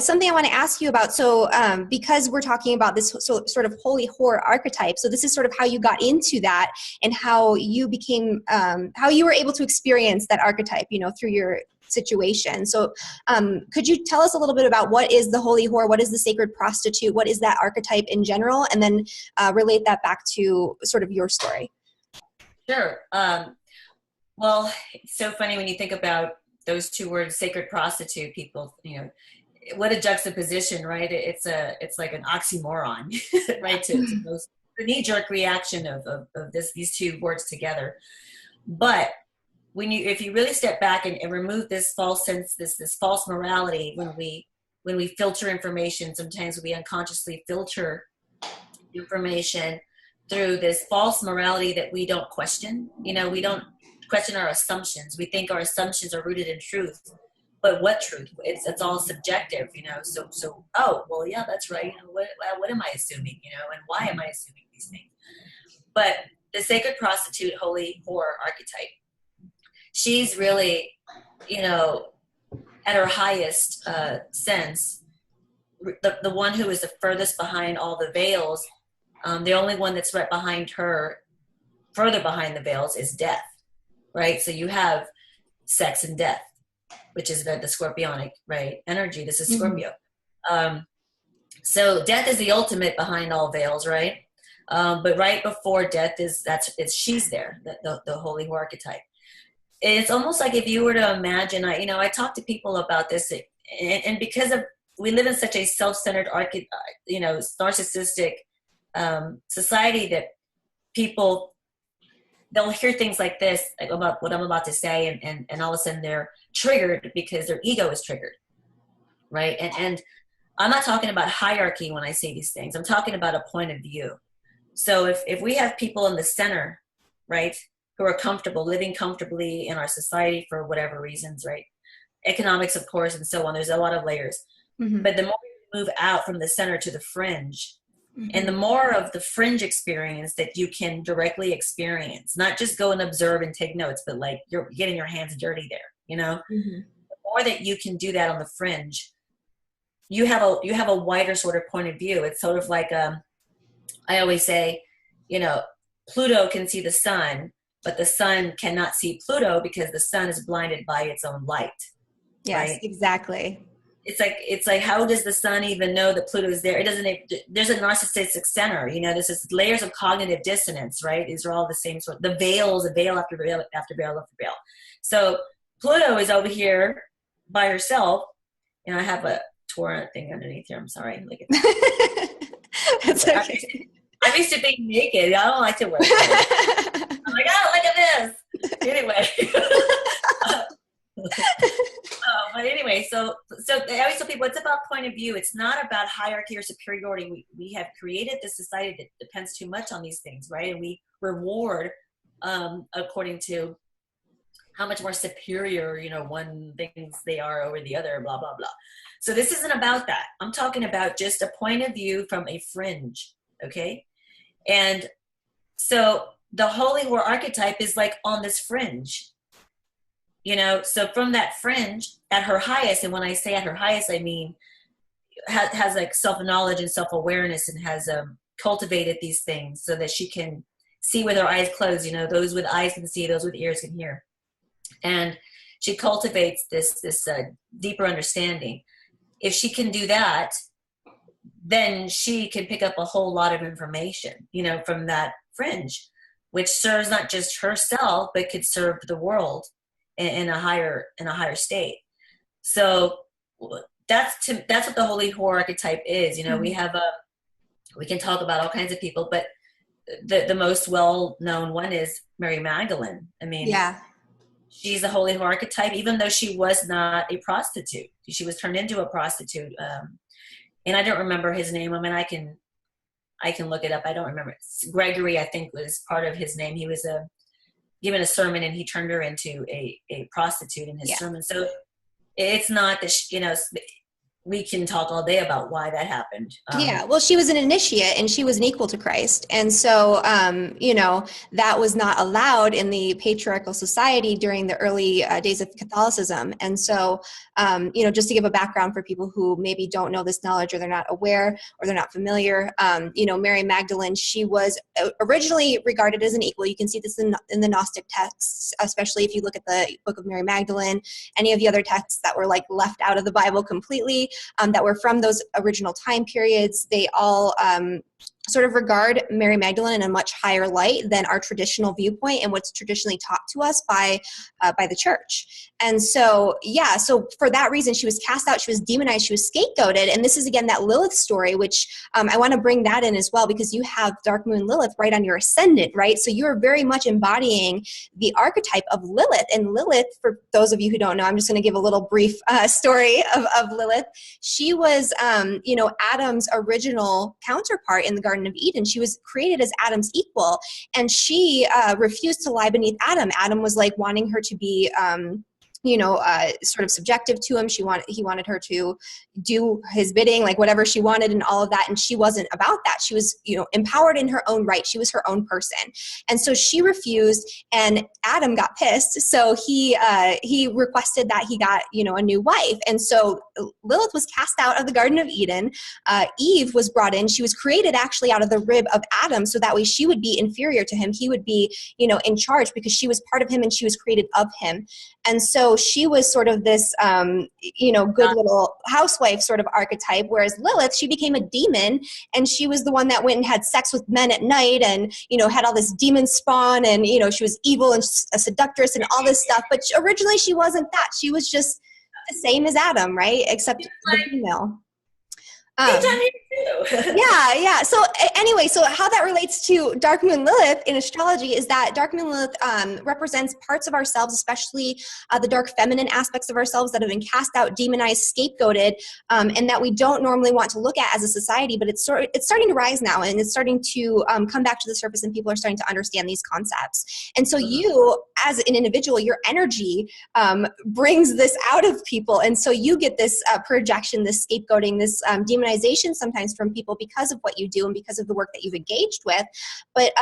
Something I want to ask you about. So, because we're talking about this sort of holy whore archetype, so this is sort of how you got into that and how you became, how you were able to experience that archetype, through your situation. So, could you tell us a little bit about what is the holy whore? What is the sacred prostitute? What is that archetype in general? And then relate that back to sort of your story. Sure. Well, it's so funny when you think about those two words, sacred prostitute. People, what a juxtaposition, right? It's like an oxymoron, right? To most, the knee-jerk reaction of these two words together. But if you really step back and remove this false sense, this false morality, when we filter information, sometimes we unconsciously filter information through this false morality that we don't question. We don't question our assumptions. We think our assumptions are rooted in truth. But what truth? It's all subjective, So oh well, yeah, that's right. What am I assuming? And why am I assuming these things? But the sacred prostitute, holy whore archetype, she's really, at her highest sense, the one who is the furthest behind all the veils. The only one that's right behind her, further behind the veils, is death, right? So you have sex and death, which is the scorpionic, right, energy. This is Scorpio. So death is the ultimate behind all veils, right? But right before death she's there, the holy whore archetype. It's almost like if you were to imagine, I talk to people about this, and because we live in such a self-centered, narcissistic society, that people, they'll hear things like this, like about what I'm about to say, and all of a sudden they're triggered because their ego is triggered, right? And I'm not talking about hierarchy when I say these things. I'm talking about a point of view. So if we have people in the center, right, who are comfortable, living comfortably in our society for whatever reasons, right? Economics, of course, and so on. There's a lot of layers. But the more we move out from the center to the fringe, and the more of the fringe experience that you can directly experience, not just go and observe and take notes, but like you're getting your hands dirty there, the more that you can do that on the fringe, you have a wider sort of point of view. It's sort of like, I always say, Pluto can see the sun, but the sun cannot see Pluto because the sun is blinded by its own light. Yes, right? exactly. It's like how does the sun even know that Pluto is there? It doesn't. There's a narcissistic center. There's this layers of cognitive dissonance, right? These are all the same sort. The veils, a veil after veil after veil after veil. So Pluto is over here by herself. I have a Torah thing underneath here. I'm sorry. Look at that. That's okay. I'm used to being naked. I don't like to wear it. I'm like, oh, look at this. Anyway. But anyway, so I always tell people it's about point of view. It's not about hierarchy or superiority. We have created this society that depends too much on these things, right? And we reward according to how much more superior, one things they are over the other, blah, blah, blah. So this isn't about that. I'm talking about just a point of view from a fringe, okay? And so the holy war archetype is like on this fringe. So from that fringe, at her highest, and when I say at her highest, I mean has like self-knowledge and self-awareness, and has cultivated these things so that she can see with her eyes closed. Those with eyes can see, those with ears can hear, and she cultivates this deeper understanding. If she can do that, then she can pick up a whole lot of information, from that fringe, which serves not just herself but could serve the world in a higher state. So that's what the holy whore archetype is. We can talk about all kinds of people, but the most well-known one is Mary Magdalene. I mean, yeah, she's the holy whore archetype, even though she was not a prostitute. She was turned into a prostitute. And I don't remember his name. I mean, I can look it up. I don't remember. Gregory, I think, was part of his name. He was given a sermon, and he turned her into a prostitute in his sermon. So it's not that we can talk all day about why that happened. Yeah, well, she was an initiate and she was an equal to Christ. And so, that was not allowed in the patriarchal society during the early days of Catholicism. And so, just to give a background for people who maybe don't know this knowledge or they're not aware or they're not familiar, Mary Magdalene, she was originally regarded as an equal. You can see this in the Gnostic texts, especially if you look at the Book of Mary Magdalene, any of the other texts that were like left out of the Bible completely, that were from those original time periods. They all sort of regard Mary Magdalene in a much higher light than our traditional viewpoint and what's traditionally taught to us by the church. And so, so for that reason, she was cast out, she was demonized, she was scapegoated. And this is, again, that Lilith story, which I want to bring that in as well, because you have Dark Moon Lilith right on your ascendant, right? So you're very much embodying the archetype of Lilith. And Lilith, for those of you who don't know, I'm just going to give a little brief story of Lilith. She was, Adam's original counterpart in the Garden of Eden. She was created as Adam's equal, and she refused to lie beneath Adam. Adam was like wanting her to be sort of subjective to him. He wanted her to do his bidding, like whatever she wanted and all of that. And she wasn't about that. She was, empowered in her own right. She was her own person. And so she refused, and Adam got pissed. So he requested that he got, a new wife. And so Lilith was cast out of the Garden of Eden. Eve was brought in. She was created actually out of the rib of Adam. So that way she would be inferior to him. He would be, in charge because she was part of him and she was created of him. And so she was sort of this, good little housewife sort of archetype, whereas Lilith, she became a demon, and she was the one that went and had sex with men at night and, had all this demon spawn, and, she was evil and a seductress and all this stuff. But originally she wasn't that. She was just the same as Adam, right? Except the female. Yeah. So anyway, so how that relates to Dark Moon Lilith in astrology is that Dark Moon Lilith represents parts of ourselves, especially the dark feminine aspects of ourselves that have been cast out, demonized, scapegoated, and that we don't normally want to look at as a society. But it's starting to rise now, and it's starting to come back to the surface, and people are starting to understand these concepts. And so you, as an individual, your energy brings this out of people, and so you get this projection, this scapegoating, this demonization sometimes from people because of what you do and because of the work that you've engaged with, but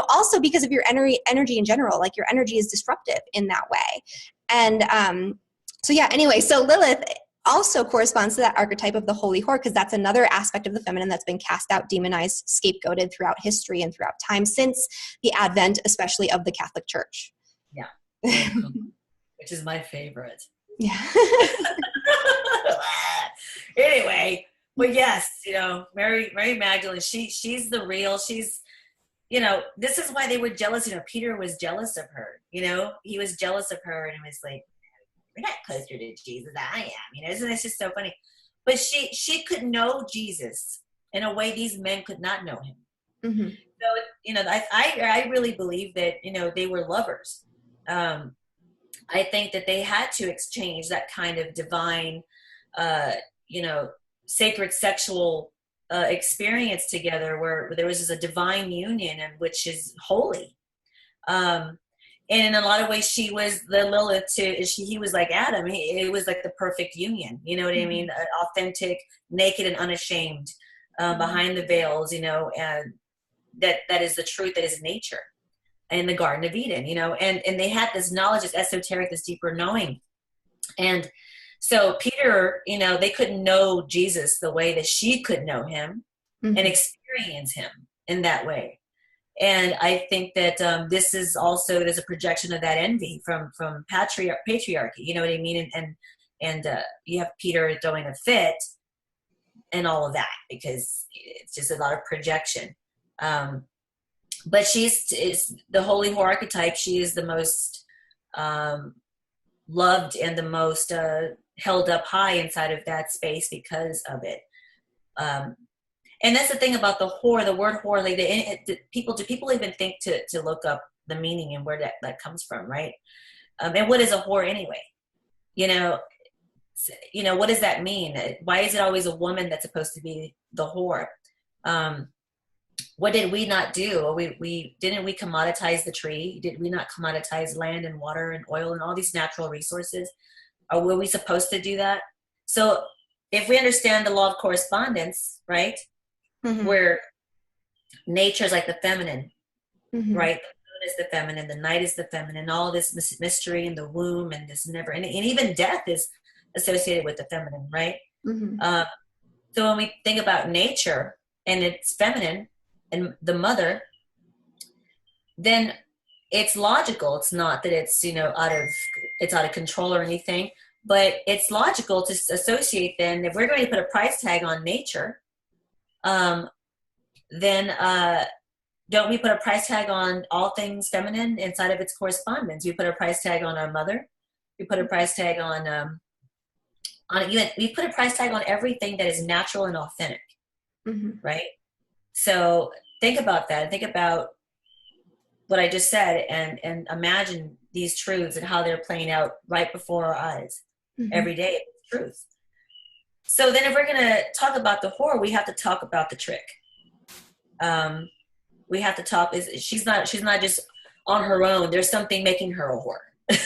also because of your energy in general. Like, your energy is disruptive in that way. And so Lilith also corresponds to that archetype of the holy whore, because that's another aspect of the feminine that's been cast out, demonized, scapegoated throughout history and throughout time since the advent, especially of the Catholic Church. Yeah. Which is my favorite. Yeah. Anyway, well, yes, Mary Magdalene, she's the real, she's, this is why they were jealous. Peter was jealous of her, he was jealous of her, and was like, you're not closer to Jesus than I am, isn't this just so funny? But she could know Jesus in a way these men could not know him. Mm-hmm. So, I really believe that, they were lovers. I think that they had to exchange that kind of divine, sacred sexual experience together, where there was a divine union, and which is holy. And in a lot of ways, she was the Lilith too. He was like Adam. It was like the perfect union. You know what I mean? Authentic, naked, and unashamed, behind the veils. And that is the truth. That is nature. In the Garden of Eden. And they had this knowledge, this esoteric, this deeper knowing. And so Peter, they couldn't know Jesus the way that she could know him, mm-hmm. and experience him in that way. And I think that this is also, there's a projection of that envy from patriarchy. You know what I mean? And you have Peter throwing a fit and all of that, because it's just a lot of projection. But is the holy whore archetype. She is the most loved and the most held up high inside of that space because of it. And that's the thing about the whore, the word whore. Like, do people even think to look up the meaning and where that comes from, right? And what is a whore anyway? What does that mean? Why is it always a woman that's supposed to be the whore? What did we not do? We didn't we commoditize the tree? Did we not commoditize land and water and oil and all these natural resources? Or were we supposed to do that? So if we understand the law of correspondence, right, Mm-hmm. where nature is like the feminine, Mm-hmm. right? The moon is the feminine, the night is the feminine, all this mystery in the womb, and this never, and even death is associated with the feminine, right? Mm-hmm. So when we think about nature and it's feminine and the mother, then it's logical. It's not that it's, it's out of control or anything, but it's logical to associate then, if we're going to put a price tag on nature, then don't we put a price tag on all things feminine inside of its correspondence? We put a price tag on our mother. We put a price tag on even, we put a price tag on everything that is natural and authentic, Mm-hmm. right? So think about that. Think about what I just said, and imagine these truths and how they're playing out right before our eyes every day. It's truth. So then if we're going to talk about the whore, we have to talk about the trick. We have to talk, she's not just on her own. There's something making her a whore.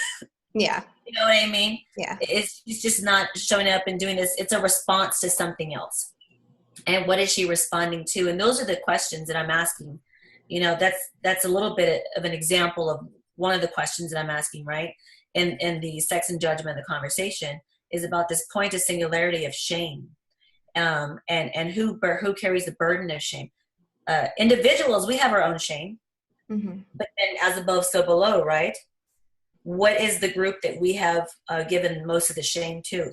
Yeah. You know what I mean? Yeah. She's just not showing up and doing this. It's a response to something else. And what is she responding to? And those are the questions that I'm asking. That's a little bit of an example of one of the questions that I'm asking, right? In the Sex and Judgment of the Conversation is about this point of singularity of shame, and who carries the burden of shame. Individuals, we have our own shame, but then as above, so below, right? What is the group that we have given most of the shame to?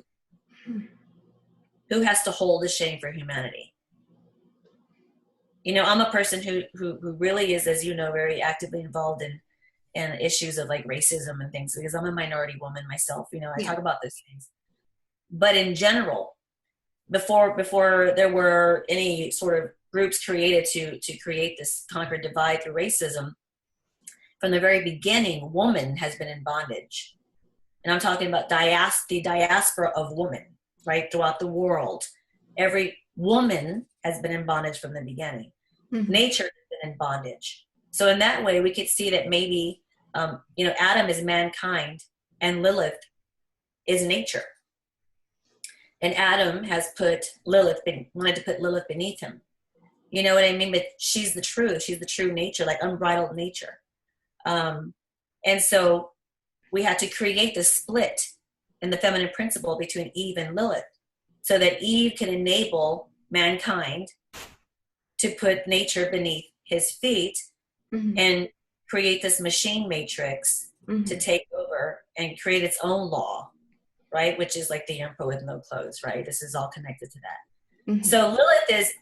Who has to hold the shame for humanity? I'm a person who really is, as you know, very actively involved in issues of like racism and things, because I'm a minority woman myself. I talk about those things. But in general, before there were any sort of groups created to create this Conquer Divide through racism, from the very beginning, woman has been in bondage. And I'm talking about the diaspora of woman, right? Throughout the world. Every woman has been in bondage from the beginning. Nature has been in bondage. So in that way, we could see that maybe, Adam is mankind and Lilith is nature. And Adam has wanted to put Lilith beneath him. You know what I mean? But she's the truth. She's the true nature, like unbridled nature. And so we had to create the split in the feminine principle between Eve and Lilith, so that Eve can enable mankind to put nature beneath his feet and create this machine matrix to take over and create its own law, right? Which is like the emperor with no clothes, right? This is all connected to that. So Lilith is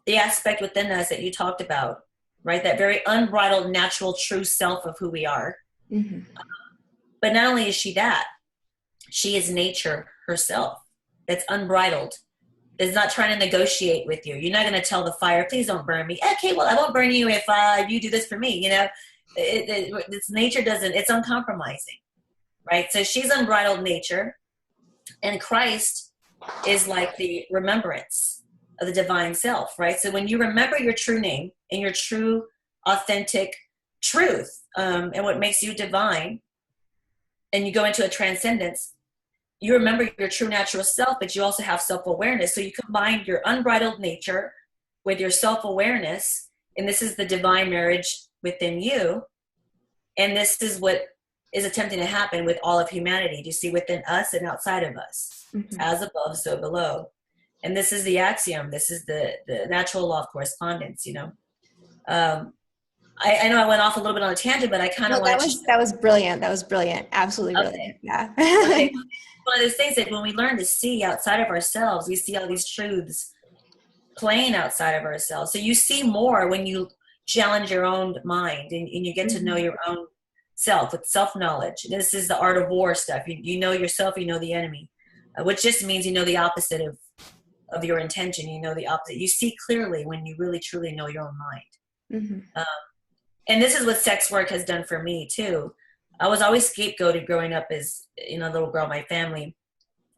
the aspect within us that you talked about, right? That very unbridled, natural, true self of who we are. But not only is she that, she is nature herself. That's unbridled. It's not trying to negotiate with you. You're not going to tell the fire, please don't burn me. Okay, well, I won't burn you if you do this for me. It's nature it's uncompromising, right? So she's unbridled nature, and Christ is like the remembrance of the divine self, right? So when you remember your true name and your true, authentic truth, and what makes you divine, and you go into a transcendence, you remember your true natural self, but you also have self-awareness. So you combine your unbridled nature with your self-awareness, and this is the divine marriage within you. And this is what is attempting to happen with all of humanity. Do you see, within us and outside of us, as above, so below. And this is the axiom. This is the natural law of correspondence, I know I went off a little bit on a tangent, but I kind of that was brilliant. That was brilliant. Absolutely brilliant. Yeah. Okay. One of those things that when we learn to see outside of ourselves, we see all these truths playing outside of ourselves. So you see more when you challenge your own mind and you get to know your own self with self-knowledge. This is the art of war stuff. You know yourself, you know the enemy, which just means you know the opposite of your intention. You know the opposite. You see clearly when you really truly know your own mind. And this is what sex work has done for me too. I was always scapegoated growing up as, little girl in my family.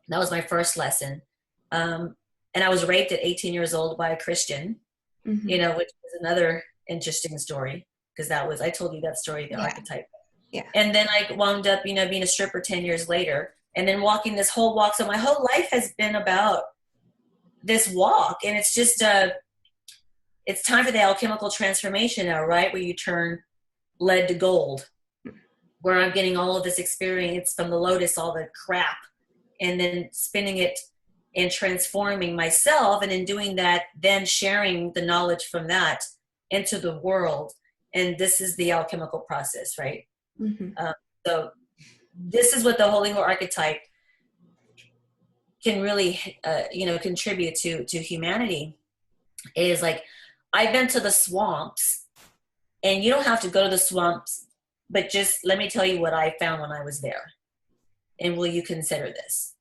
That was my first lesson. And I was raped at 18 years old by a Christian, which was another interesting story, because I told you that story, the archetype. Yeah. And then I wound up, being a stripper 10 years later, and then walking this whole walk. So my whole life has been about this walk, and it's just it's time for the alchemical transformation now, right? Where you turn lead to gold, where I'm getting all of this experience from the lotus, all the crap, and then spinning it and transforming myself. And in doing that, then sharing the knowledge from that into the world. And this is the alchemical process, right? Mm-hmm. So this is what the Holy Whore archetype can really, contribute to humanity. Is like, I've been to the swamps, and you don't have to go to the swamps, but just let me tell you what I found when I was there. And will you consider this?